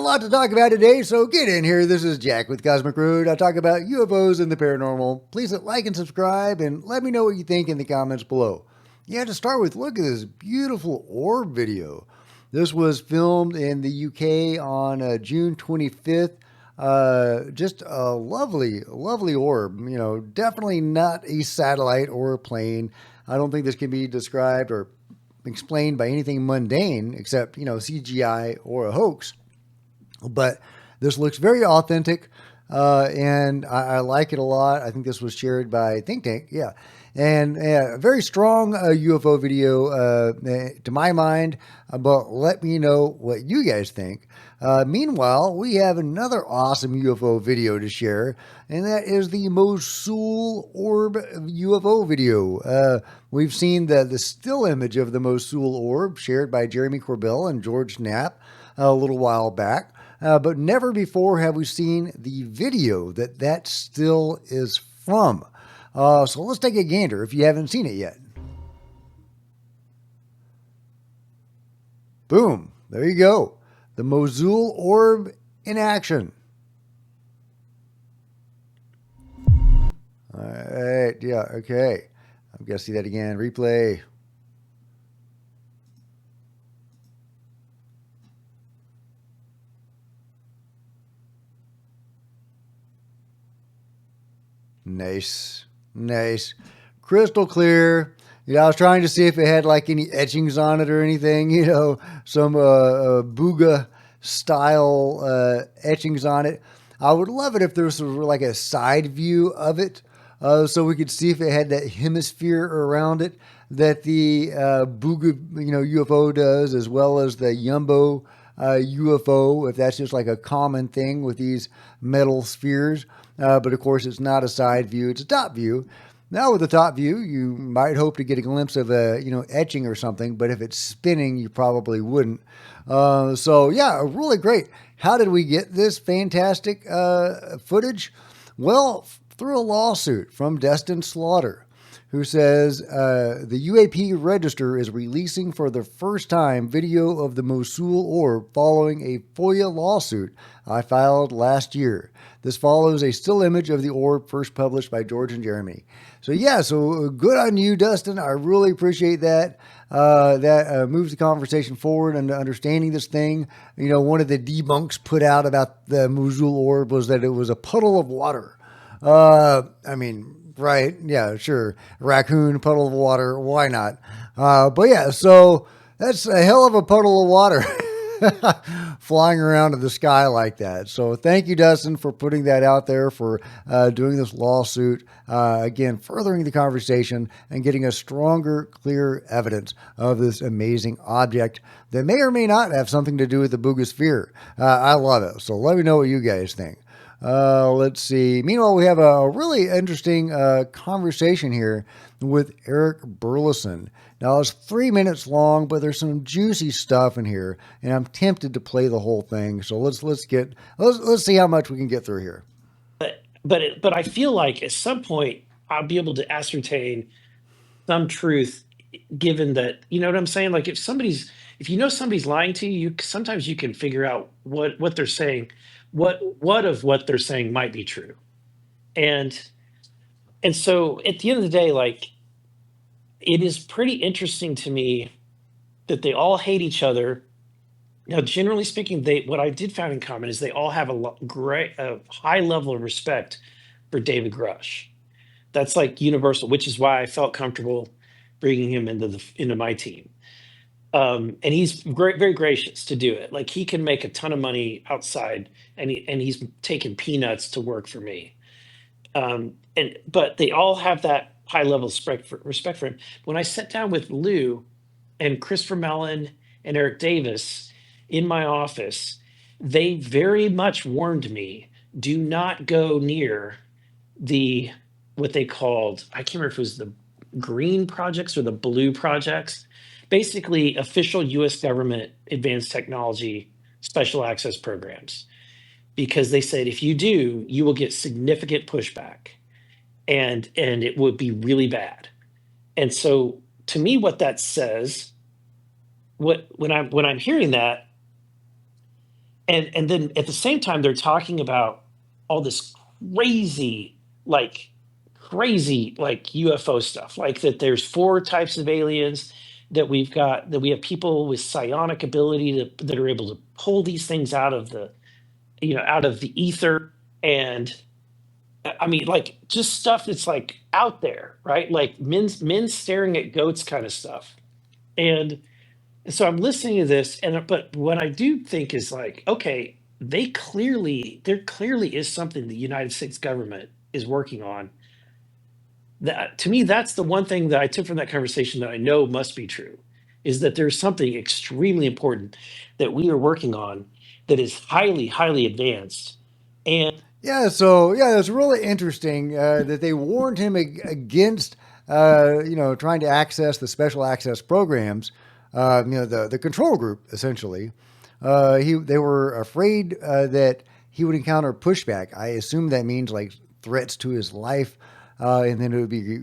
lot to talk about today, so get in here. This is Jack with Cosmic Road. I talk about UFOs and the paranormal. Please hit like and subscribe and let me know what you think in the comments below. Yeah, to start with, look at this beautiful orb video. This was filmed in the UK on June 25th. Just a lovely, lovely orb. You know, definitely not a satellite or a plane. I don't think this can be described or explained by anything mundane except, CGI or a hoax. But this looks very authentic, and I like it a lot. I think this was shared by Think Tank, yeah. And a very strong UFO video to my mind, but let me know what you guys think. Meanwhile, we have another awesome UFO video to share, and that is the Mosul Orb UFO video. We've seen the still image of the Mosul Orb shared by Jeremy Corbell and George Knapp a little while back. But never before have we seen the video that still is from. So let's take a gander if you haven't seen it yet. Boom. There you go. The Mosul Orb in action. All right. Yeah. Okay. I'm going to see that again. Replay. Nice. Nice. Crystal clear. I was trying to see if it had like any etchings on it or anything, some Booga style etchings on it. I would love it if there was like a side view of it, so we could see if it had that hemisphere around it that the Booga, UFO does, as well as the Jumbo UFO, if that's just like a common thing with these metal spheres. But of course, it's not a side view; it's a top view. Now, with the top view, you might hope to get a glimpse of a etching or something. But if it's spinning, you probably wouldn't. So yeah, really great. How did we get this fantastic footage? Well, through a lawsuit from Destin Slaughter, who says the UAP Register is releasing for the first time video of the Mosul Orb following a FOIA lawsuit I filed last year. This follows a still image of the orb first published by George and Jeremy. So yeah, so good on you, Dustin. I really appreciate that. That moves the conversation forward into understanding this thing. One of the debunks put out about the Mosul Orb was that it was a puddle of water. Right. Yeah, sure. Raccoon, puddle of water. Why not? But yeah, so that's a hell of a puddle of water flying around in the sky like that. So thank you, Dustin, for putting that out there, for doing this lawsuit. Again, furthering the conversation and getting us stronger, clear evidence of this amazing object that may or may not have something to do with the Boogosphere. I love it. So let me know what you guys think. Let's see. Meanwhile, we have a really interesting conversation here with Eric Burleson. Now, it's 3 minutes long, but there's some juicy stuff in here, and I'm tempted to play the whole thing. So let's see how much we can get through here. But I feel like at some point I'll be able to ascertain some truth, given that, you know what I'm saying? Like if somebody's lying to you, sometimes you can figure out what they're saying, what of what they're saying might be true. And so at the end of the day, like, it is pretty interesting to me that they all hate each other. Now, generally speaking, what I did find in common is they all have a high level of respect for David Grush. That's like universal, which is why I felt comfortable bringing him into my team. And he's very gracious to do it. Like, he can make a ton of money outside, and he's taking peanuts to work for me. But they all have that high level of respect for him. When I sat down with Lou and Christopher Mellon and Eric Davis in my office, they very much warned me, do not go near what they called, I can't remember if it was the green projects or the blue projects, basically official US government advanced technology special access programs. Because they said, if you do, you will get significant pushback, and it would be really bad. And so to me, what that says, when I'm hearing that, And then at the same time they're talking about all this crazy like UFO stuff, like that there's four types of aliens, that we have people with psionic ability that are able to pull these things out of the out of the ether. And I mean, like, just stuff that's like out there, right? Like men staring at goats kind of stuff. And so I'm listening to this, and but what I do think is like, okay, there clearly is something the United States government is working on. That, to me, that's the one thing that I took from that conversation that I know must be true, is that there's something extremely important that we are working on that is highly, highly advanced. And Yeah, so yeah, it's really interesting that they warned him against, trying to access the special access programs. The control group essentially. They were afraid that he would encounter pushback. I assume that means like threats to his life, and then it would be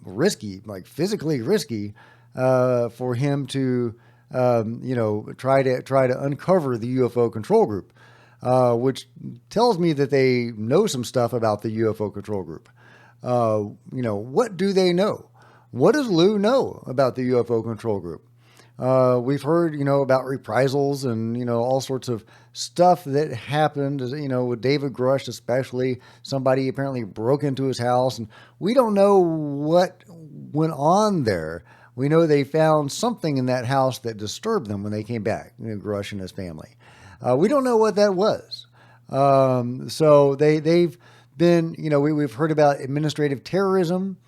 risky, like physically risky, for him to try to uncover the UFO control group, which tells me that they know some stuff about the UFO control group. What do they know? What does Lou know about the UFO control group? We've heard, about reprisals and, all sorts of stuff that happened, with David Grush, especially. Somebody apparently broke into his house, and we don't know what went on there. We know they found something in that house that disturbed them when they came back, Grush and his family. We don't know what that was. So they've been, we've heard about administrative terrorism,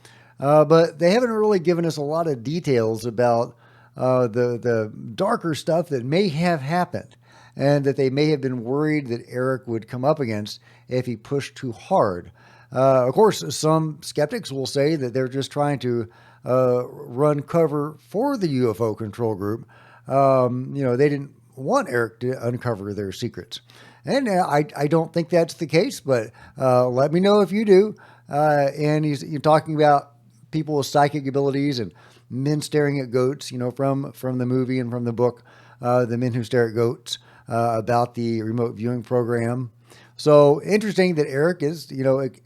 but they haven't really given us a lot of details about the darker stuff that may have happened, and that they may have been worried that Eric would come up against if he pushed too hard. Of course, some skeptics will say that they're just trying to run cover for the UFO control group. They didn't want Eric to uncover their secrets. And I don't think that's the case, but let me know if you do. And you're talking about people with psychic abilities and men staring at goats, from the movie and from the book, The Men Who Stare at Goats, about the remote viewing program. So interesting that Eric is,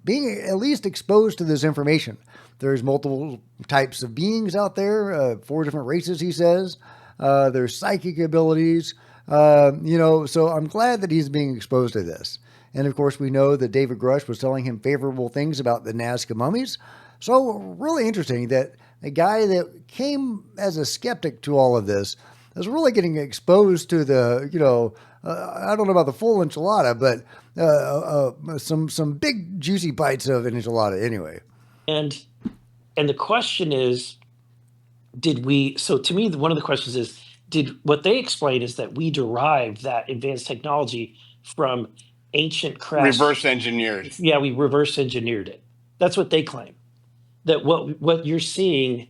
being at least exposed to this information. There's multiple types of beings out there, 4 different races, he says. There's psychic abilities, so I'm glad that he's being exposed to this. And of course, we know that David Grush was telling him favorable things about the Nazca mummies. So really interesting that a guy that came as a skeptic to all of this is really getting exposed to the, I don't know about the full enchilada, but some big juicy bites of an enchilada anyway. and and the question is, so to me, one of the questions is, did what they explain is that we derived that advanced technology from ancient crafts? Reverse engineered. Yeah, we reverse engineered it. That's what they claim. That what you're seeing,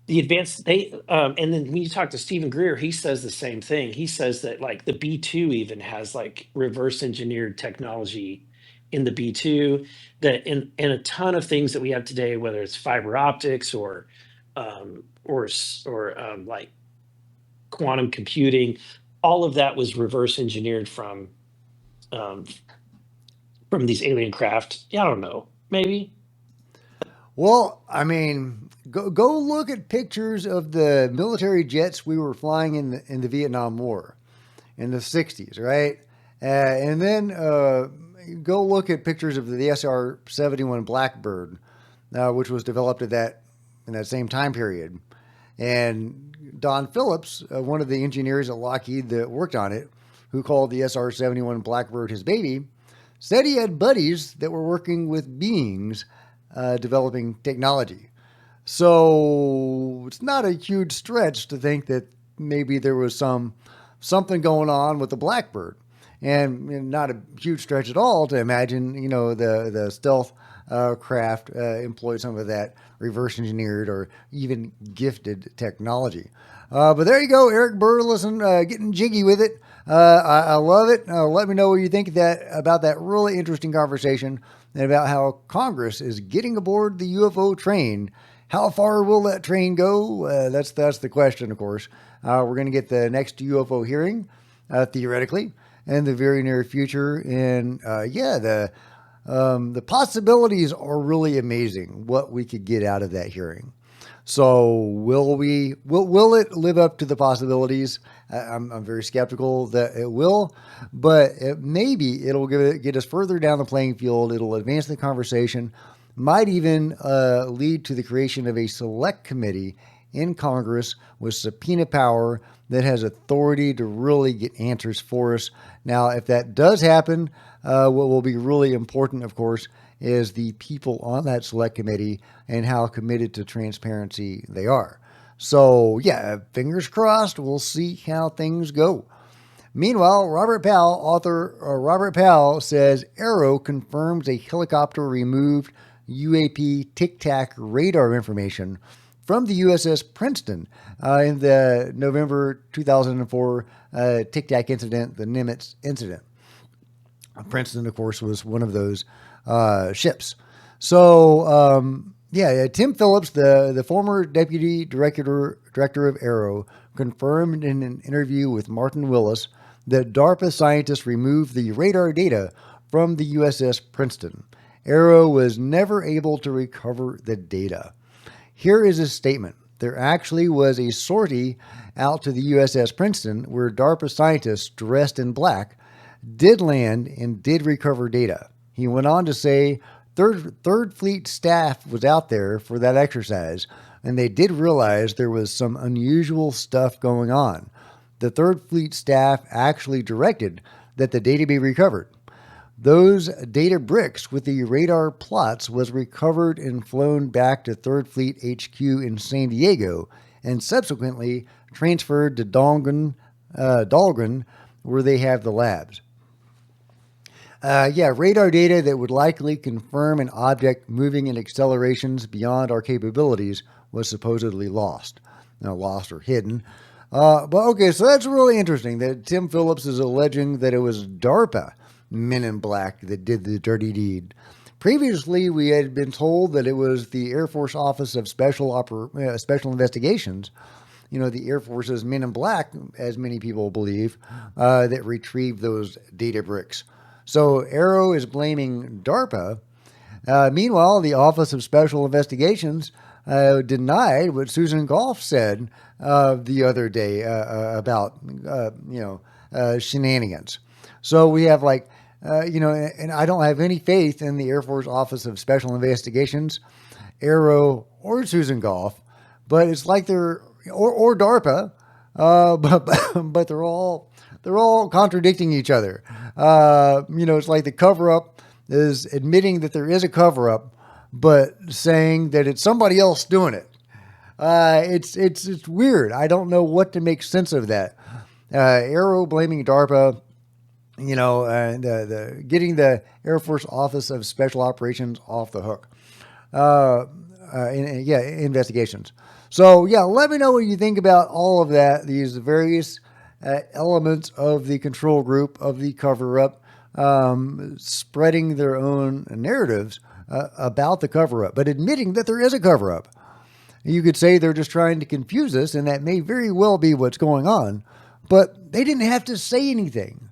the advanced, and then when you talk to Stephen Greer, he says the same thing. He says that like the B2 even has like reverse engineered technology in the B2, that in a ton of things that we have today, whether it's fiber optics or like quantum computing, all of that was reverse engineered um, from these alien craft. Yeah, I don't know, maybe. Well, I mean, go look at pictures of the military jets we were flying in the Vietnam War in the 60s, right? And then go look at pictures of the SR-71 Blackbird, which was developed in that same time period. And Don Phillips, one of the engineers at Lockheed that worked on it, who called the SR-71 Blackbird his baby, said he had buddies that were working with beings developing technology. So it's not a huge stretch to think that maybe there was something going on with the Blackbird, and not a huge stretch at all to imagine the stealth craft employed some of that reverse engineered or even gifted technology. But there you go, Eric Burleson getting jiggy with it. I love it. Let me know what you think about that really interesting conversation, and about how Congress is getting aboard the UFO train. How far will that train go? That's the question, of course. We're going to get the next UFO hearing, theoretically. in the very near future. And yeah, the possibilities are really amazing. What we could get out of that hearing. So will it live up to the possibilities? I'm very skeptical that it will, but maybe it'll get us further down the playing field. It'll advance the conversation, might even lead to the creation of a select committee in Congress with subpoena power that has authority to really get answers for us. Now, if that does happen, what will be really important, of course, is the people on that select committee and how committed to transparency they are. So, yeah, fingers crossed. We'll see how things go. Meanwhile, author Robert Powell says Arrow confirms a helicopter removed UAP Tic Tac radar information from the USS Princeton in the November 2004 Tic Tac incident, the Nimitz incident. Princeton, of course, was one of those ships. So, Tim Phillips, the former deputy director of Arrow, confirmed in an interview with Martin Willis that DARPA scientists removed the radar data from the USS Princeton. Arrow was never able to recover the data. Here is his statement. There actually was a sortie out to the USS Princeton where DARPA scientists dressed in black did land and did recover data. He went on to say Third Fleet staff was out there for that exercise, and they did realize there was some unusual stuff going on. The Third Fleet staff actually directed that the data be recovered. Those data bricks with the radar plots was recovered and flown back to Third Fleet HQ in San Diego and subsequently transferred to Dahlgren, where they have the labs. Radar data that would likely confirm an object moving in accelerations beyond our capabilities was supposedly lost. Now, lost or hidden. So that's really interesting that Tim Phillips is alleging that it was DARPA men in black that did the dirty deed. Previously, we had been told that it was the Air Force Office of Special Investigations, the Air Force's men in black, as many people believe, that retrieved those data bricks. So Arrow is blaming DARPA. Meanwhile, the Office of Special Investigations denied what Susan Goff said the other day about shenanigans. So we have and I don't have any faith in the Air Force Office of Special Investigations, Arrow, or Susan Goff, but it's like they're or DARPA, but they're all contradicting each other. It's like the cover-up is admitting that there is a cover-up, but saying that it's somebody else doing it. It's weird. I don't know what to make sense of that. Arrow blaming DARPA, getting the Air Force Office of Special Operations off the hook. Investigations. So, let me know what you think about all of that, these various elements of the control group, of the cover-up, spreading their own narratives about the cover-up, but admitting that there is a cover-up. You could say they're just trying to confuse us, and that may very well be what's going on, but they didn't have to say anything.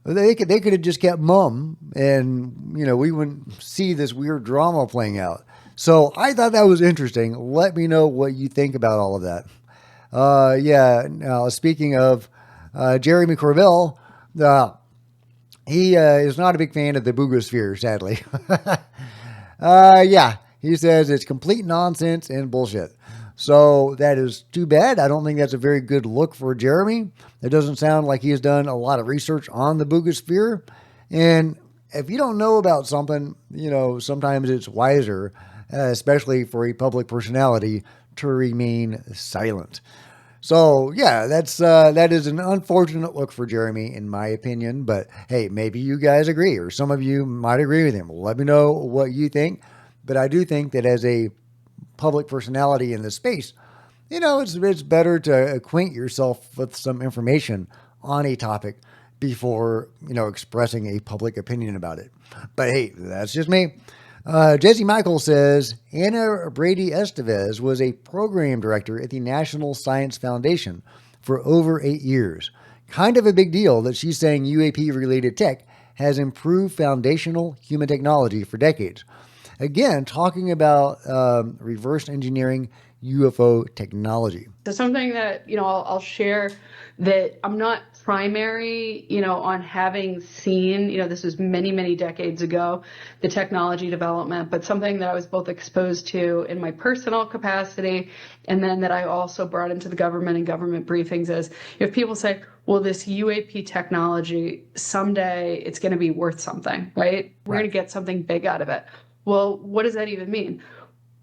They could have just kept mum, and, we wouldn't see this weird drama playing out. So I thought that was interesting. Let me know what you think about all of that. Now, speaking of Jeremy Corville, he is not a big fan of the boogosphere, sadly. He says it's complete nonsense and bullshit. So that is too bad. I don't think that's a very good look for Jeremy. It doesn't sound like he has done a lot of research on the boogosphere. And if you don't know about something, sometimes it's wiser, especially for a public personality, to remain silent. So that is an unfortunate look for Jeremy, in my opinion. But hey, maybe you guys agree, or some of you might agree with him. Let me know what you think. But I do think that as a public personality in this space, it's better to acquaint yourself with some information on a topic before, expressing a public opinion about it. But hey, that's just me. Jesse Michael says, Anna Brady Estz was a program director at the National Science Foundation for over 8 years. kind of a big deal that she's saying UAP-related tech has improved foundational human technology for decades. Again, talking about reverse engineering UFO technology. So something that, I'll share that I'm not primary, on having seen, this was many, many decades ago, the technology development, but something that I was both exposed to in my personal capacity and then that I also brought into the government and government briefings is if people say, well, this UAP technology, someday it's going to be worth something, right? We're going to get something big out of it. Well, what does that even mean?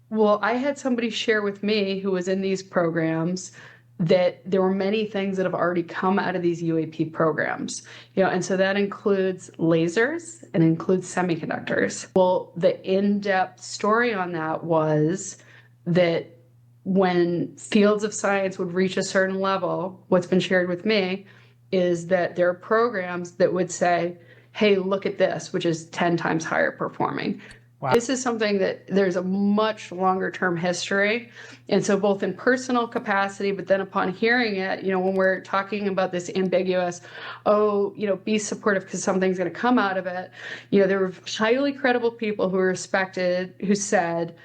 Well, I had somebody share with me who was in these programs that there were many things that have already come out of these UAP programs, and so that includes lasers and includes semiconductors. Well, the in-depth story on that was that when fields of science would reach a certain level, what's been shared with me is that there are programs that would say, hey, look at this, which is 10 times higher performing. Wow. This is something that there's a much longer term history. And so both in personal capacity, but then upon hearing it, when we're talking about this ambiguous, be supportive because something's going to come out of it. There were highly credible people who were respected who said,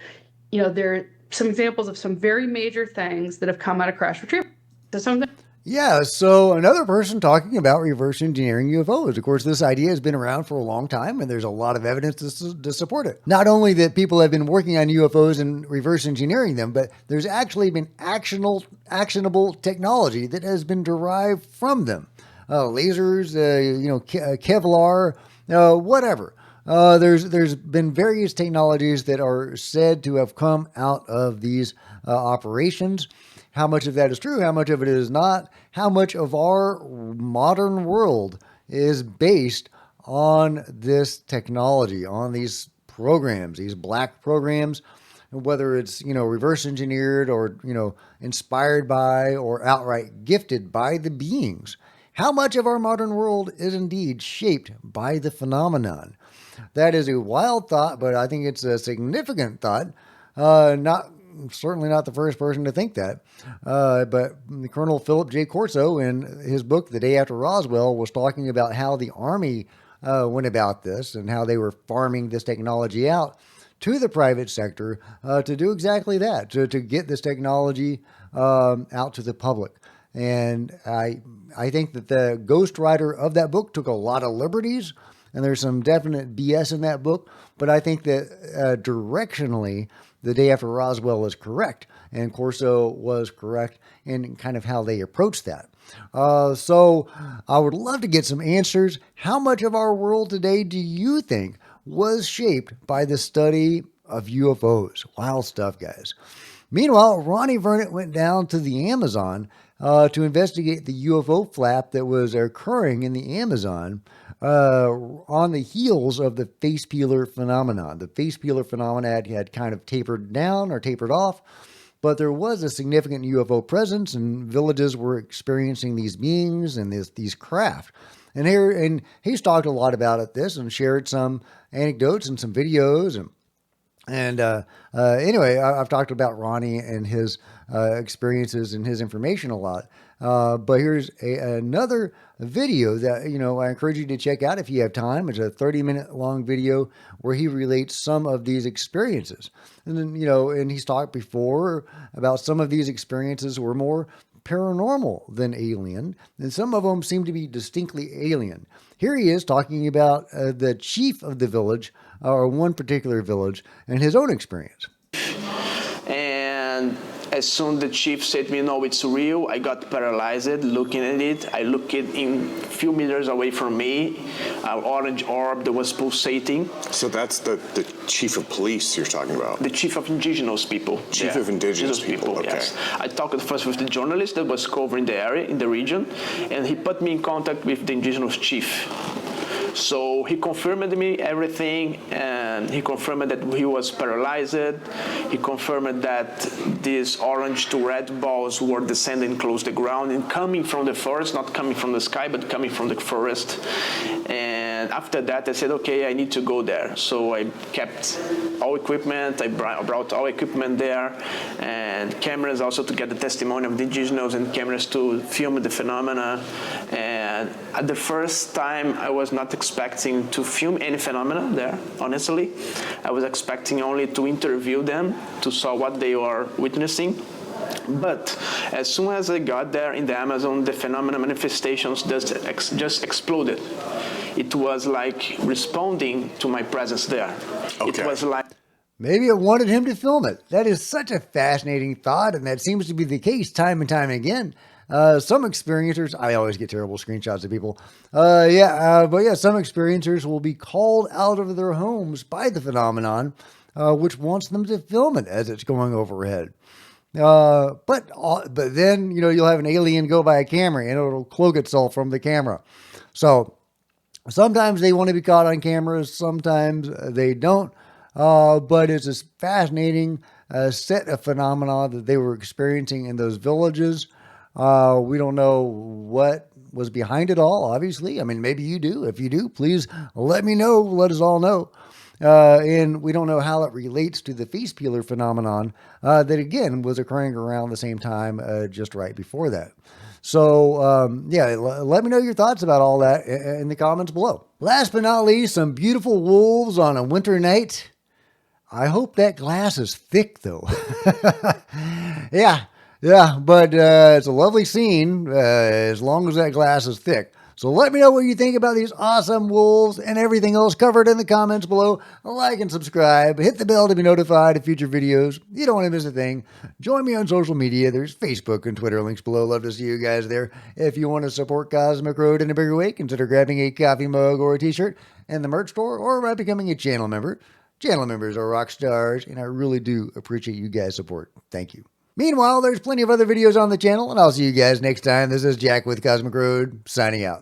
there are some examples of some very major things that have come out of crash retrieval. So something. Yeah, so another person talking about reverse engineering UFOs. Of course, this idea has been around for a long time, and there's a lot of evidence to support it. Not only that people have been working on UFOs and reverse engineering them, but there's actually been actionable technology that has been derived from them. Lasers, Kevlar, whatever. There's been various technologies that are said to have come out of these operations. How much of that is true? How much of it is not? How much of our modern world is based on this technology, on these programs, these black programs, whether it's, reverse engineered or, inspired by or outright gifted by the beings? How much of our modern world is indeed shaped by the phenomenon? That is a wild thought, but I think it's a significant thought. Certainly not the first person to think that. But Colonel Philip J. Corso, in his book, The Day After Roswell, was talking about how the Army went about this and how they were farming this technology out to the private sector to do exactly that, to get this technology out to the public. And I think that the ghostwriter of that book took a lot of liberties, and there's some definite BS in that book. But I think that directionally, The Day After Roswell is correct, and Corso was correct in kind of how they approached that. So I would love to get some answers. How much of our world today do you think was shaped by the study of UFOs? Wild stuff, guys. Meanwhile, Ronnie Vernett went down to the Amazon to investigate the UFO flap that was occurring in the Amazon on the heels of the face peeler phenomenon. The face peeler phenomenon had kind of tapered down or tapered off, but there was a significant UFO presence, and villages were experiencing these beings and these craft. And he's talked a lot about this and shared some anecdotes and some videos anyway, I've talked about Ronnie and his experiences and his information a lot. But here's another video that, I encourage you to check out if you have time. It's a 30-minute long video where he relates some of these experiences. And then, and he's talked before about some of these experiences were more paranormal than alien, and some of them seem to be distinctly alien. Here he is talking about the chief of the village, or one particular village, and his own experience. And as soon the chief said to me, no, it's real, I got paralyzed looking at it. I looked in a few meters away from me, an orange orb that was pulsating. So that's the chief of police you're talking about? The chief of indigenous people. Chief of indigenous people, okay. Yes. I talked first with the journalist that was covering the area, in the region, and he put me in contact with the indigenous chief. So he confirmed me everything, and he confirmed that he was paralyzed. He confirmed that these orange to red balls were descending close to the ground and coming from the forest, not coming from the sky, but coming from the forest. And And after that, I said, okay, I need to go there. So I kept all equipment. I brought all equipment there, and cameras also to get the testimony of the indigenous, and cameras to film the phenomena. And at the first time, I was not expecting to film any phenomena there, honestly. I was expecting only to interview them, to saw what they are witnessing. But as soon as I got there in the Amazon, the phenomena manifestations just exploded. It was like responding to my presence there. Okay. It was like... Maybe it wanted him to film it. That is such a fascinating thought, and that seems to be the case time and time again. Some experiencers, I always get terrible screenshots of people. But yeah, some experiencers will be called out of their homes by the phenomenon, which wants them to film it as it's going overhead. But then, you'll have an alien go by a camera and it'll cloak itself from the camera. So sometimes they want to be caught on camera, sometimes they don't. But it's this fascinating set of phenomena that they were experiencing in those villages. We don't know what was behind it all, obviously. I mean, maybe you do. If you do, please let me know. Let us all know. And we don't know how it relates to the face peeler phenomenon that, again, was occurring around the same time just right before that. So, let me know your thoughts about all that in the comments below. Last but not least, some beautiful wolves on a winter night. I hope that glass is thick, though. Yeah, but it's a lovely scene as long as that glass is thick. So let me know what you think about these awesome wolves and everything else covered in the comments below. Like and subscribe. Hit the bell to be notified of future videos. You don't want to miss a thing. Join me on social media. There's Facebook and Twitter links below. Love to see you guys there. If you want to support Cosmic Road in a bigger way, consider grabbing a coffee mug or a t-shirt in the merch store or by becoming a channel member. Channel members are rock stars, and I really do appreciate you guys' support. Thank you. Meanwhile, there's plenty of other videos on the channel, and I'll see you guys next time. This is Jack with Cosmic Road, signing out.